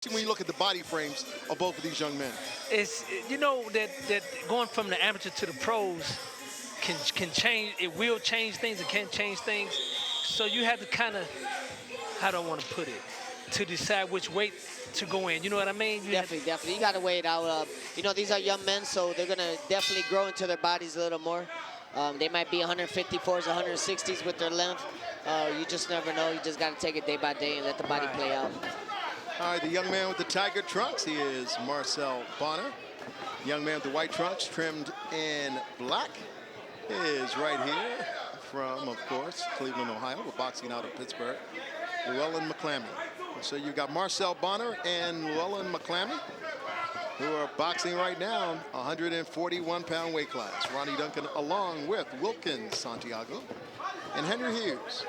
when you look at the body frames of both of these young men. It's that going from the amateur to the pros can change. It will change things. It can change things. So you have to kind of, how do I want to put it, to decide which weight to go in. You know what I mean? Definitely. You got to weigh it out. These are young men, so they're gonna definitely grow into their bodies a little more. They might be 154s, 160s with their length. You just never know. You just got to take it day by day and let the body play out. All right, the young man with the tiger trunks, he is Marcel Bonner. Young man with the white trunks trimmed in black is right here from, of course, Cleveland, Ohio. We're boxing out of Pittsburgh. Llewellyn McClammy. So you've got Marcel Bonner and Llewellyn McClammy, who are boxing right now, 141-pound weight class. Ronnie Duncan along with Wilkins Santiago and Henry Hughes.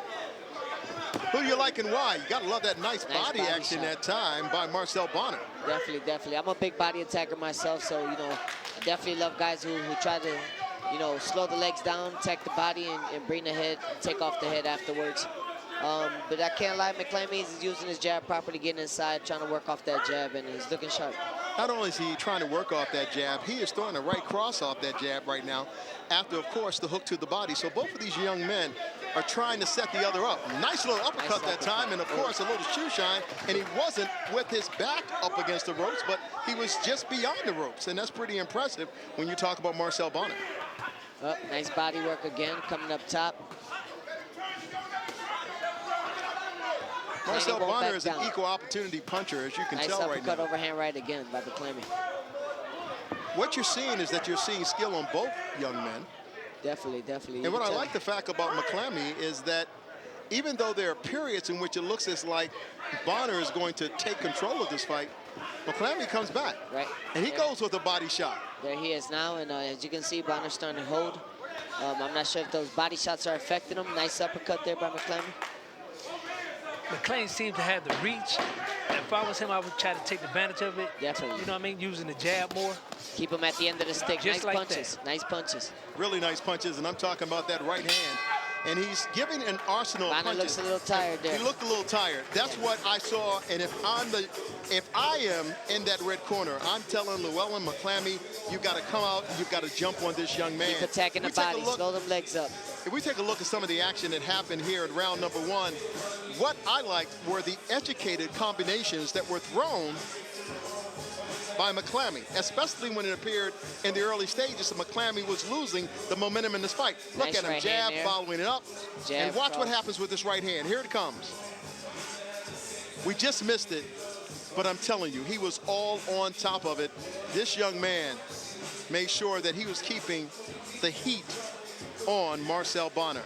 Who do you like and why? You got to love that nice body action shot. that time by Marcel Bonner. Definitely. I'm a big body attacker myself, so, I definitely love guys who try to, slow the legs down, attack the body, and bring the head, take off the head afterwards. But I can't lie, McClammy is using his jab properly, getting inside, trying to work off that jab, and he's looking sharp. Not only is he trying to work off that jab, he is throwing a right cross off that jab right now after, of course, the hook to the body. So both of these young men are trying to set the other up. Nice little uppercut that time, and, of course, a little shoe shine. And he wasn't with his back up against the ropes, but he was just beyond the ropes. And that's pretty impressive when you talk about Marcel Bonner. Nice body work again, coming up top. Marcel Bonner is an equal opportunity puncher, as you can tell right now. Nice uppercut overhand right again by McClammy. What you're seeing is that you're seeing skill on both young men. Definitely. And what I like the fact about McClammy is that even though there are periods in which it looks as like Bonner is going to take control of this fight, McClammy comes back. Right. And he goes with a body shot. There he is now, and as you can see, Bonner's starting to hold. I'm not sure if those body shots are affecting him. Nice uppercut there by McClammy. McClain seems to have the reach. If I was him, I would try to take advantage of it. Definitely. You know what I mean? Using the jab more. Keep him at the end of the stick. Just nice like punches. that. Nice punches. Really nice punches, and I'm talking about that right hand. And he's giving an arsenal of Bonner punches. looks a little tired there. He looked a little tired. That's what I saw. And if I am in that red corner, I'm telling Llewellyn McClammy, you've got to come out, you've got to jump on this young man. Keep attacking the body, slow them legs up. If we take a look at some of the action that happened here in round number one, what I liked were the educated combinations that were thrown by McClammy, especially when it appeared in the early stages that McClammy was losing the momentum in this fight. Look Nice at him, right jab, hand following it up. Jab, and watch cross. what happens with this right hand. Here it comes. We just missed it, but I'm telling you, he was all on top of it. This young man made sure that he was keeping the heat on Marcel Bonner.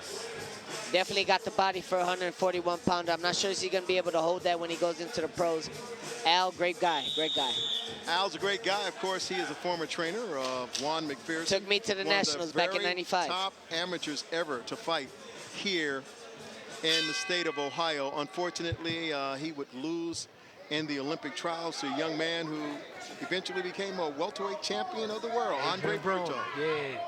Definitely got the body for a 141-pounder. I'm not sure is he going to be able to hold that when he goes into the pros. Al, great guy. Al's a great guy. Of course, he is a former trainer of Juan McPherson. Took me to the Nationals back in '95. Top amateurs ever to fight here in the state of Ohio. Unfortunately, he would lose in the Olympic trials to a young man who eventually became a welterweight champion of the world, Andre Berto. Yeah.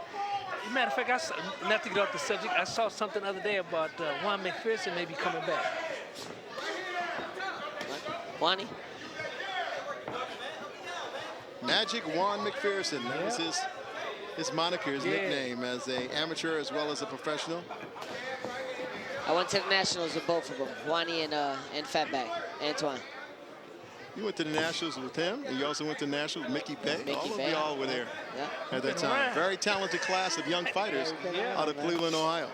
Matter of fact, not to get off the subject, I saw something the other day about Juan McPherson maybe coming back. Juanie? Magic Juan McPherson. That was his moniker, his nickname as an amateur as well as a professional. I went to the Nationals with both of them, Juanie and Fatback, Antoine. You went to the Nationals with him, and you also went to the Nationals with Mickey Bay. All were there at that time. Very talented class of young fighters out of Cleveland, Ohio.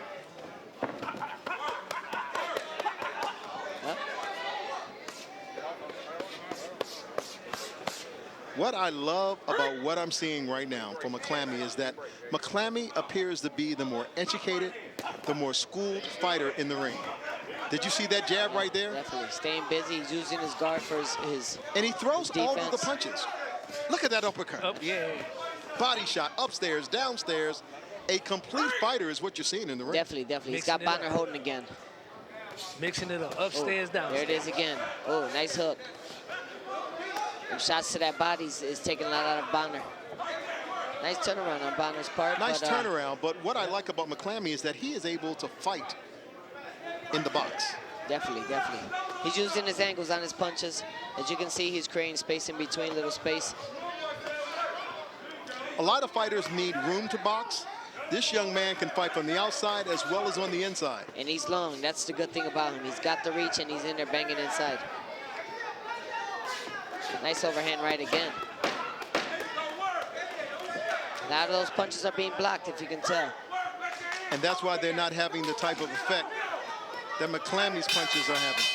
What I love about what I'm seeing right now from McClammy is that McClammy appears to be the more educated, the more schooled fighter in the ring. Did you see that jab right there? Definitely, staying busy. He's using his guard for his And he throws defense. all of the punches. Look at that uppercut. Body shot, upstairs, downstairs. A complete fighter is what you're seeing in the ring. Definitely. He's got Bonner holding again. Mixing it up, upstairs, downstairs. There it is again. Oh, nice hook. And shots to that body is taking a lot out of Bonner. Nice turnaround on Bonner's part. Nice turnaround, but what I like about McClammy is that he is able to fight in the box. Definitely. He's using his angles on his punches. As you can see, he's creating space in between, little space. A lot of fighters need room to box. This young man can fight from the outside as well as on the inside. And he's long. That's the good thing about him. He's got the reach, and he's in there banging inside. Nice overhand right again. A lot of those punches are being blocked, if you can tell. And that's why they're not having the type of effect that McClammy's punches are having.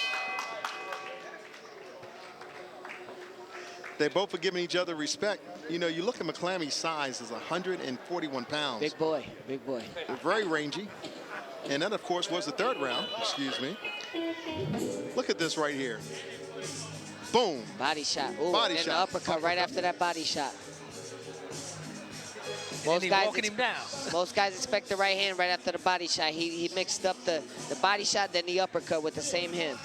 They both are giving each other respect. You know, you look at McClammy's size is 141 pounds. Big boy, big boy. Very rangy. And that, of course, was the third round. Excuse me. Look at this right here. Boom. Body shot. Ooh, Body and shot. the uppercut right after that body shot. And he's walking him down. Most guys expect the right hand right after the body shot. He mixed up the body shot, then the uppercut with the same hand.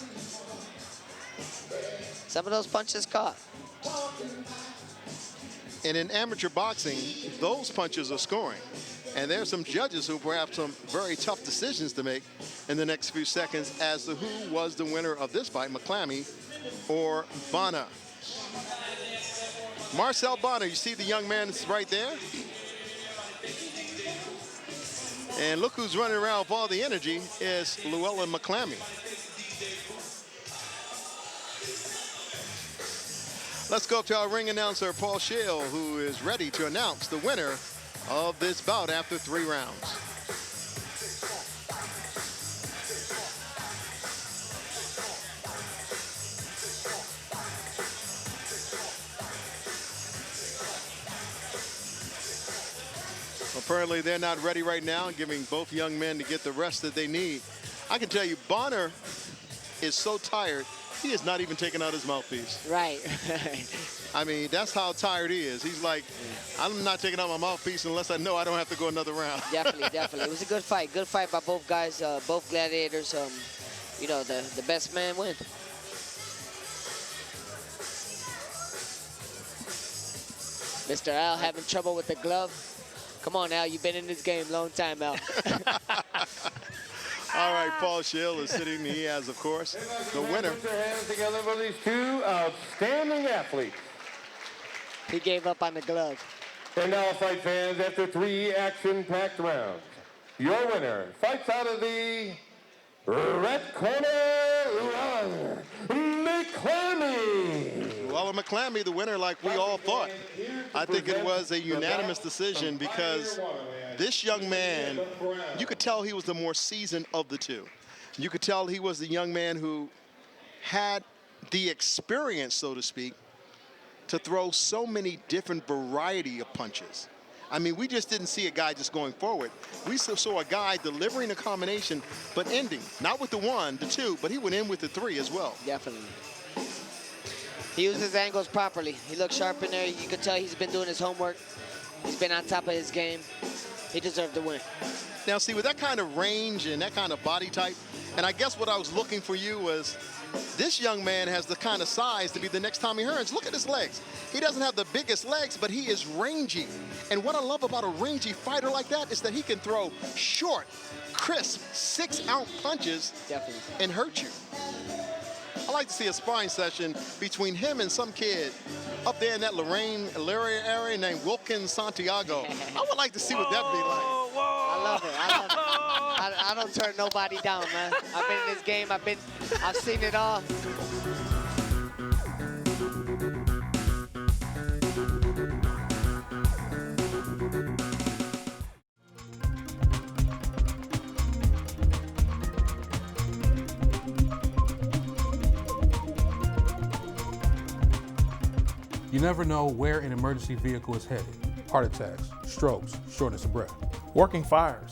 Some of those punches caught. And in amateur boxing, those punches are scoring. And there's some judges who have some very tough decisions to make in the next few seconds as to who was the winner of this fight, McClammy or Bonner. Marcel Bonner, you see the young man is right there? And look who's running around with all the energy is Llewellyn McClammy. Let's go up to our ring announcer, Paul Scheel, who is ready to announce the winner of this bout after 3 rounds. Apparently they're not ready right now, giving both young men to get the rest that they need. I can tell you, Bonner is so tired, he is not even taking out his mouthpiece. Right. I mean, that's how tired he is. He's like, I'm not taking out my mouthpiece unless I know I don't have to go another round. Definitely, definitely. It was a good fight. Good fight by both guys, both gladiators. You know, the best man win. Mr. Al having trouble with the glove. Come on, Al, you've been in this game a long time, Al. All right, Paul Scheel is sitting. He has, of course, the winner. Put your hands together for these 2 outstanding athletes. He gave up on the glove. And now, fight fans, after 3 action-packed rounds, your winner fights out of the red corner, Llewellyn McClammy. Llewellyn McClammy, the winner, like we all thought. I think it was a unanimous decision because this young man, you could tell he was the more seasoned of the 2. You could tell he was the young man who had the experience, so to speak, to throw so many different variety of punches. I mean, we just didn't see a guy just going forward. We saw a guy delivering a combination, but ending, not with the 1, the 2, but he went in with the 3 as well. Definitely. He used his angles properly. He looked sharp in there. You could tell he's been doing his homework. He's been on top of his game. He deserved the win. Now, see, with that kind of range and that kind of body type, and I guess what I was looking for you was this young man has the kind of size to be the next Tommy Hearns. Look at his legs. He doesn't have the biggest legs, but he is rangy. And what I love about a rangy fighter like that is that he can throw short, crisp, 6-ounce punches. Definitely. And hurt you. I like to see a sparring session between him and some kid up there in that Lorraine area named Wilkins Santiago. I would like to see what that'd be like. I love it. I love it. I don't turn nobody down, man. I've been in this game. I've seen it all. You never know where an emergency vehicle is headed. Heart attacks, strokes, shortness of breath. Working fires,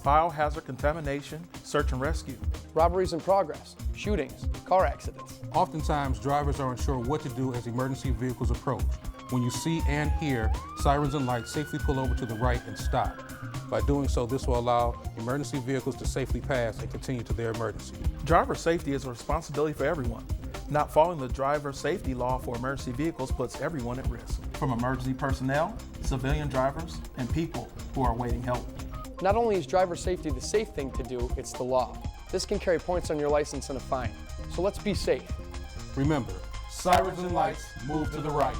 biohazard contamination, search and rescue. Robberies in progress, shootings, car accidents. Oftentimes, drivers are unsure what to do as emergency vehicles approach. When you see and hear sirens and lights, safely pull over to the right and stop. By doing so, this will allow emergency vehicles to safely pass and continue to their emergency. Driver safety is a responsibility for everyone. Not following the driver safety law for emergency vehicles puts everyone at risk, from emergency personnel, civilian drivers, and people who are awaiting help. Not only is driver safety the safe thing to do, it's the law. This can carry points on your license and a fine. So let's be safe. Remember, sirens and lights, move to the right.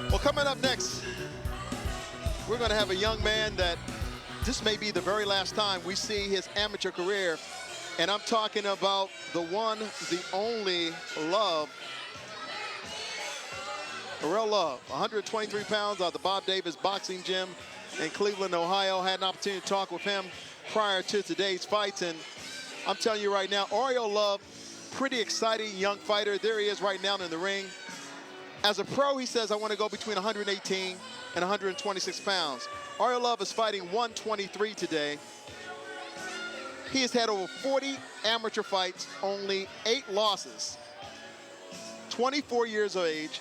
Well, coming up next, we're going to have a young man that this may be the very last time we see his amateur career. And I'm talking about the one, the only Love. Real Love, 123 pounds out of the Bob Davis Boxing Gym in Cleveland, Ohio. Had an opportunity to talk with him prior to today's fights. And I'm telling you right now, Oriole Love, pretty exciting young fighter. There he is right now in the ring. As a pro, he says, I want to go between 118 and 126 pounds. Oriole Love is fighting 123 today. He has had over 40 amateur fights, only 8 losses. 24 years of age.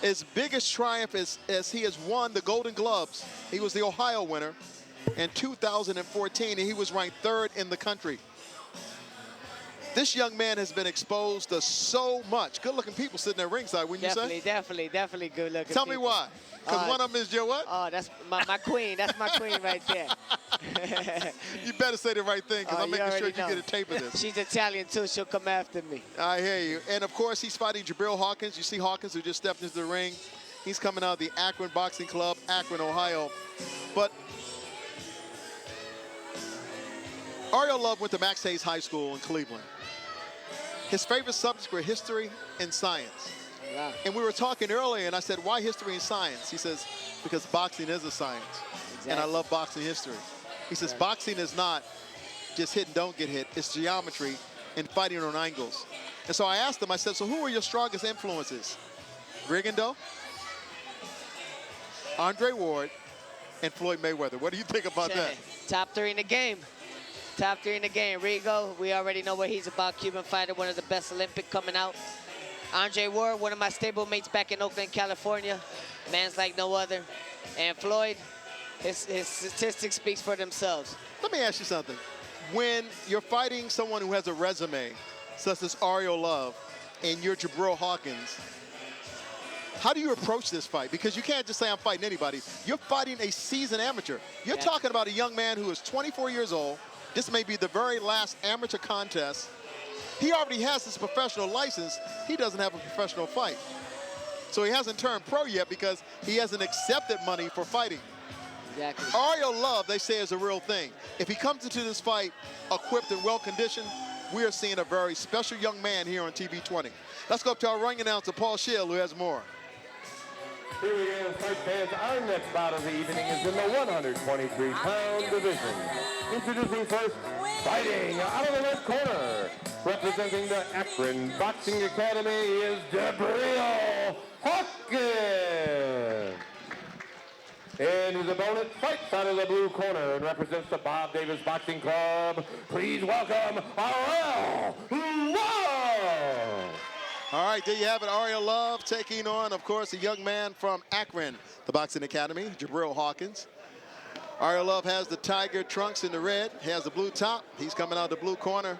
His biggest triumph is as he has won the Golden Gloves. He was the Ohio winner in 2014, and he was ranked 3rd in the country. This young man has been exposed to so much good-looking people sitting at ringside, wouldn't you say? Definitely good-looking. Tell me why. Because one of them is your what? Oh, that's my queen. That's my queen right there. You better say the right thing, because I'm making sure you get a tape of this. She's Italian, too. She'll come after me. I hear you. And, of course, he's fighting Jabril Hawkins. You see Hawkins, who just stepped into the ring. He's coming out of the Akron Boxing Club, Akron, Ohio. But Oriole Love went to Max Hayes High School in Cleveland. His favorite subjects were history and science. Wow. And we were talking earlier, and I said, why history and science? He says, because boxing is a science. Exactly. And I love boxing history. He says, boxing is not just hit and don't get hit. It's geometry and fighting on angles. And so I asked him, I said, so who are your strongest influences? Rigondeaux, Andre Ward, and Floyd Mayweather. What do you think about that? Top 3 in the game. Top 3 in the game. Rigo, we already know what he's about. Cuban fighter, one of the best Olympic coming out. Andre Ward, one of my stablemates back in Oakland, California. Man's like no other. And Floyd, his statistics speaks for themselves. Let me ask you something. When you're fighting someone who has a resume, such as Oriole Love, and you're Jabril Hawkins, how do you approach this fight? Because you can't just say I'm fighting anybody. You're fighting a seasoned amateur. You're talking about a young man who is 24 years old. This may be the very last amateur contest. He already has his professional license. He doesn't have a professional fight. So he hasn't turned pro yet because he hasn't accepted money for fighting. Exactly. Oriole Love, they say, is a real thing. If he comes into this fight equipped and well-conditioned, we are seeing a very special young man here on TV 20. Let's go up to our ring announcer, Paul Schill, who has more. Here we go, fight fans. Our next bout of the evening is in the 123-pound division. Introducing first, fighting out of the left corner, representing the Akron Boxing Academy, is Jabril Hawkins. And his opponent fights out of the blue corner and represents the Bob Davis Boxing Club. Please welcome Oriole Love. All right, there you have it. Oriole Love taking on, of course, a young man from Akron, the Boxing Academy, Jabril Hawkins. Oriole Love has the tiger trunks in the red, has the blue top. He's coming out the blue corner.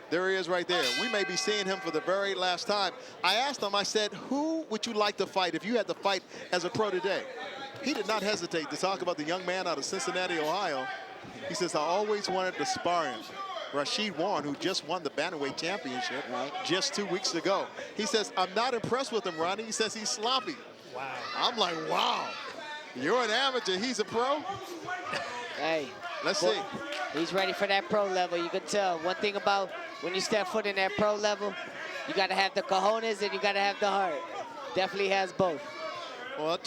There he is right there. We may be seeing him for the very last time. I asked him, I said, who would you like to fight if you had to fight as a pro today? He did not hesitate to talk about the young man out of Cincinnati, Ohio. He says, I always wanted to spar him. Rashid Warren, who just won the Bantamweight Championship just 2 weeks ago. He says, I'm not impressed with him, Ronnie. He says he's sloppy. Wow. I'm like, wow. You're an amateur. He's a pro? Hey. Let's see. He's ready for that pro level. You can tell. One thing about when you step foot in that pro level, you got to have the cojones and you got to have the heart. Definitely has both. Well,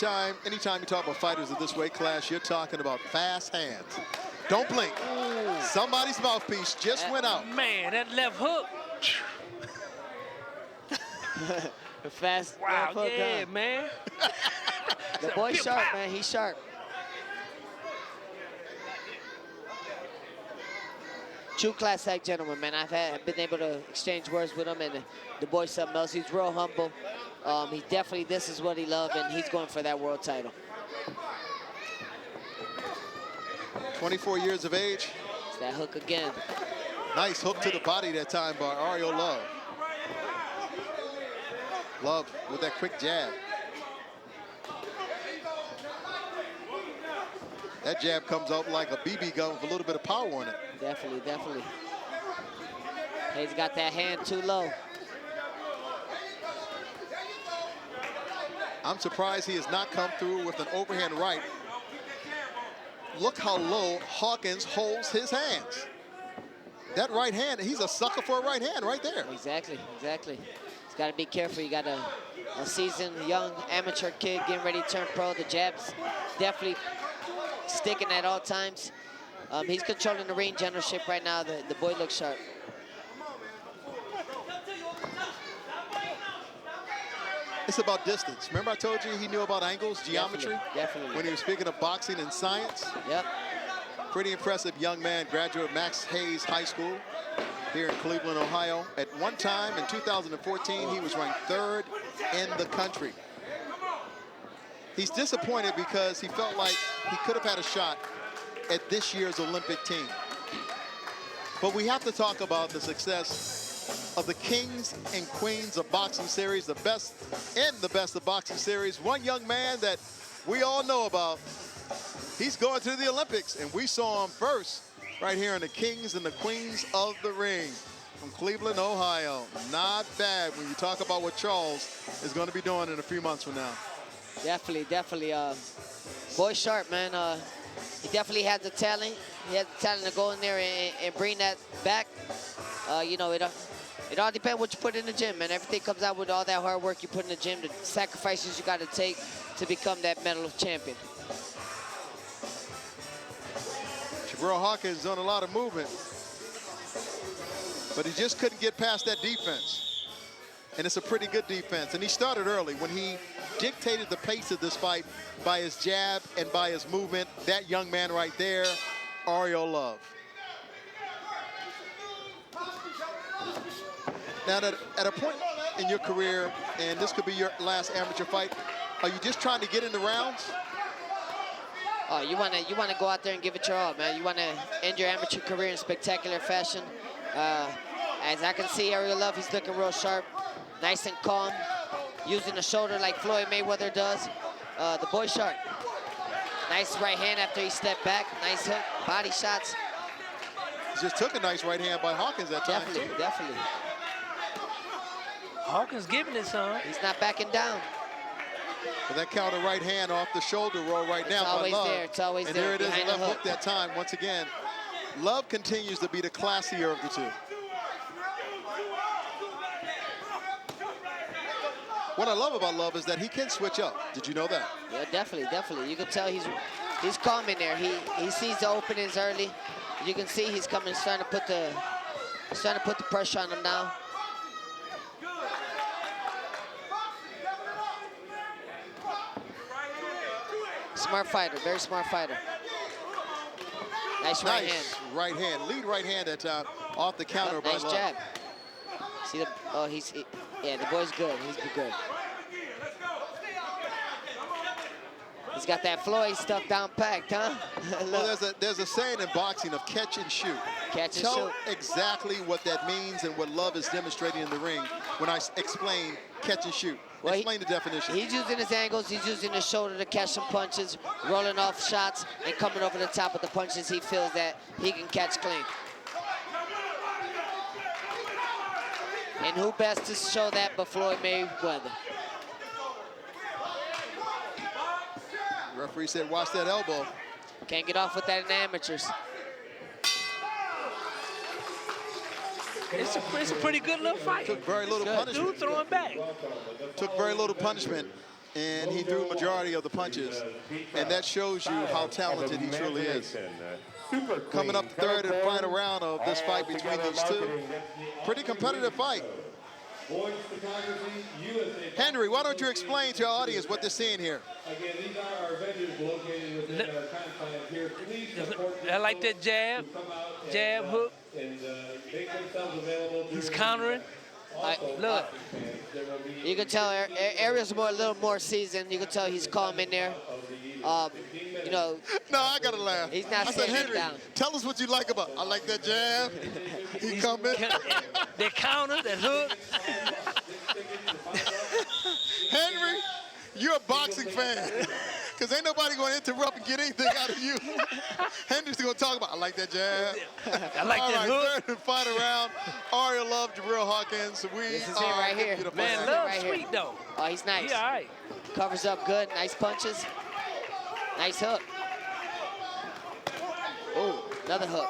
anytime you talk about fighters of this weight class, you're talking about fast hands. Don't blink. Ooh. Somebody's mouthpiece just went out. Man, that left hook. Fast. Wow, left hook, yeah, huh? man. The boy's sharp, man. He's sharp. True class act gentleman, man. I've been able to exchange words with him, and the boy's something else. He's real humble. He definitely, this is what he loves, and he's going for that world title. 24 years of age. It's that hook again. Nice hook to the body that time by Ariel Love. Love with that quick jab. That jab comes out like a BB gun with a little bit of power on it. Definitely, definitely. He's got that hand too low. I'm surprised he has not come through with an overhand right. Look how low Hawkins holds his hands. That right hand, he's a sucker for a right hand right there. Exactly, exactly. He's got to be careful. You got a seasoned, young amateur kid getting ready to turn pro. The jab's definitely sticking at all times. He's controlling the ring generalship right now. The boy looks sharp. It's about distance. Remember I told you he knew about angles, geometry? Definitely. When he was speaking of boxing and science? Yep. Pretty impressive young man, graduate Max Hayes High School here in Cleveland, Ohio. At one time in 2014, he was ranked 3rd in the country. He's disappointed because he felt like he could have had a shot at this year's Olympic team. But we have to talk about the success of the Kings and Queens of Boxing Series, the best in the Best of Boxing Series. One young man that we all know about, he's going to the Olympics, and we saw him first right here in the Kings and the Queens of the Ring from Cleveland, Ohio. Not bad when you talk about what Charles is going to be doing in a few months from now. Definitely, definitely. Boy sharp, man. He definitely had the talent. He had the talent to go in there and bring that back. You know, it all depends what you put in the gym, man. Everything comes out with all that hard work you put in the gym, the sacrifices you got to take to become that medal champion. Jabril Hawkins done a lot of movement, but he just couldn't get past that defense. And it's a pretty good defense. And he started early when he dictated the pace of this fight by his jab and by his movement. That young man right there, Ariel Love. Now, at a point in your career, and this could be your last amateur fight, are you just trying to get in the rounds? Oh, you wanna go out there and give it your all, man. You wanna end your amateur career in spectacular fashion. As I can see, Ariel Love, he's looking real sharp, nice and calm, using the shoulder like Floyd Mayweather does. The boy sharp. Nice right hand after he stepped back. Nice hook, body shots. He just took a nice right hand by Hawkins that time, Definitely, too. definitely. Hawkins giving it some. He's not backing down. But that counter right hand off the shoulder roll right now by Love. It's always and there. there it is, behind left the hook that time. Once again, Love continues to be the classier of the two. What I love about Love is that he can switch up. Did you know that? Yeah, definitely, definitely. You can tell he's calm in there. He sees the openings early. You can see he's coming, starting to put the pressure on him now. Smart fighter, very smart fighter. Nice right hand. Right hand, lead right hand that time off the counter by Nice Love. jab. See the, yeah, the boy's good, he's good. He's got that Floyd stuff down packed, huh? Well, there's a saying in boxing of catch and shoot. Catch and Tell shoot. exactly what that means and what Love is demonstrating in the ring when I explain catch and shoot. Well, explain the definition. He's using his angles, he's using his shoulder to catch some punches, rolling off shots, and coming over the top of the punches he feels that he can catch clean. And who best to show that but Floyd Mayweather? The referee said, watch that elbow. Can't get off with that in amateurs. It's a pretty good little fight. Took very little punishment. Dude throwing back. Took very little punishment, and he threw a majority of the punches. And that shows you how talented he truly is. Coming up the third and final round of this fight between these two. Pretty competitive fight. Henry, why don't you explain to our audience what they're seeing here? Again, these are our vendors located within our content here. Please support I like that jab, hook. and make themselves available. He's countering. Look. You can tell Ariel's a little more seasoned. You can tell he's calm in there. You know, No, I gotta laugh. He's not I said, standing Henry, down. tell us what you like about. I like that jab. He coming. That counter, that hook. Henry, you're a boxing fan. Because ain't nobody going to interrupt and get anything out of you. Henry's going to talk about, I like that jab. I like All that right, hook. third and final round. Ariel Love, Jabril Hawkins. This is it right here. Man, Love Love's right here. sweet, though. Oh, he's nice. He all right. Covers up good. Nice punches. Nice hook. Oh, another hook.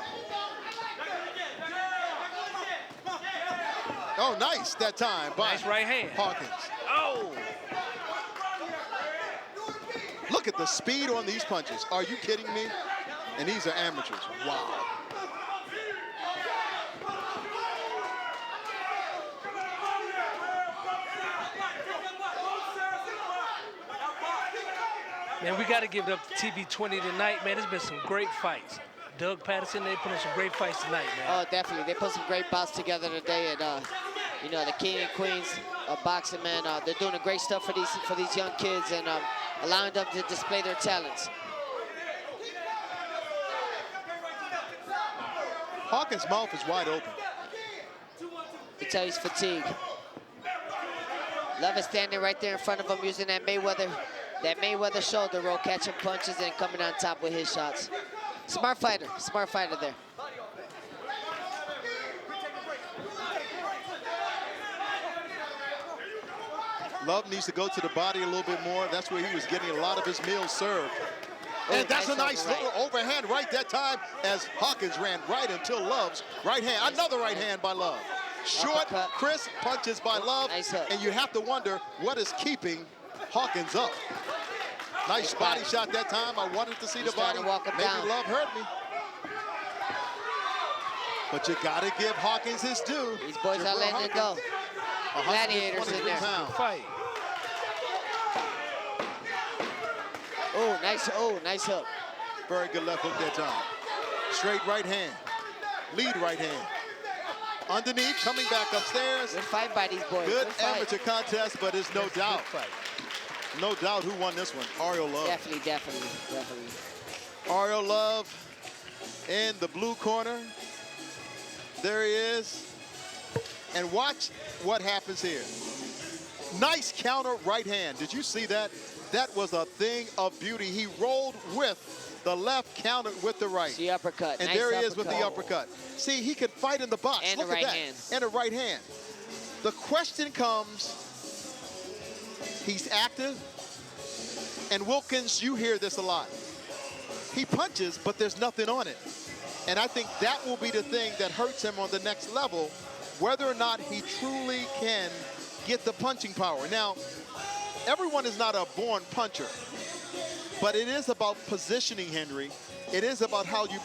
Oh, nice that time by Nice right hand. Hawkins. Oh. Look at the speed on these punches. Are you kidding me? And these are amateurs. Wow. Man, we got to give it up to TB20 tonight, man. There's been some great fights. Doug Patterson, they put on some great fights tonight, man. Oh, definitely. They put some great bouts together today, and you know, the king and queens of boxing, man. They're doing a great stuff for these young kids and allowing them to display their talents. Hawkins' mouth is wide open. You tell he's fatigued. Love is standing right there in front of him, using that Mayweather shoulder roll, catching punches and coming on top with his shots. Smart fighter there. Love needs to go to the body a little bit more. That's where he was getting a lot of his meals served. And that's a nice little overhand right that time as Hawkins ran right into Love's right hand. Another right hand by Love. Short, Uppercut. crisp punches by Love. Nice hook. And you have to wonder what is keeping Hawkins up. Nice body shot that time. I wanted to see the trying body. to walk him Maybe down. Love hurt me. But you got to give Hawkins his due. These boys are letting it go. Gladiators in there. Fight. Oh, nice hook. Very good left hook that time. Straight right hand. Lead right hand. Underneath, coming back upstairs. Good fight by these boys. Good fight. amateur contest, but there's no doubt. No doubt who won this one. Ariel Love. Definitely. Ariel Love in the blue corner. There he is. And watch what happens here. Nice counter right hand. Did you see that? That was a thing of beauty. He rolled with the left, countered with the right. The uppercut. And nice there he uppercut. is with the uppercut. See, he could fight in the box. And Look a right at that. hand. And a right hand. The question comes, he's active. And Wilkins, you hear this a lot. He punches, but there's nothing on it. And I think that will be the thing that hurts him on the next level, whether or not he truly can get the punching power. Now, everyone is not a born puncher, but it is about positioning, Henry. It is about how you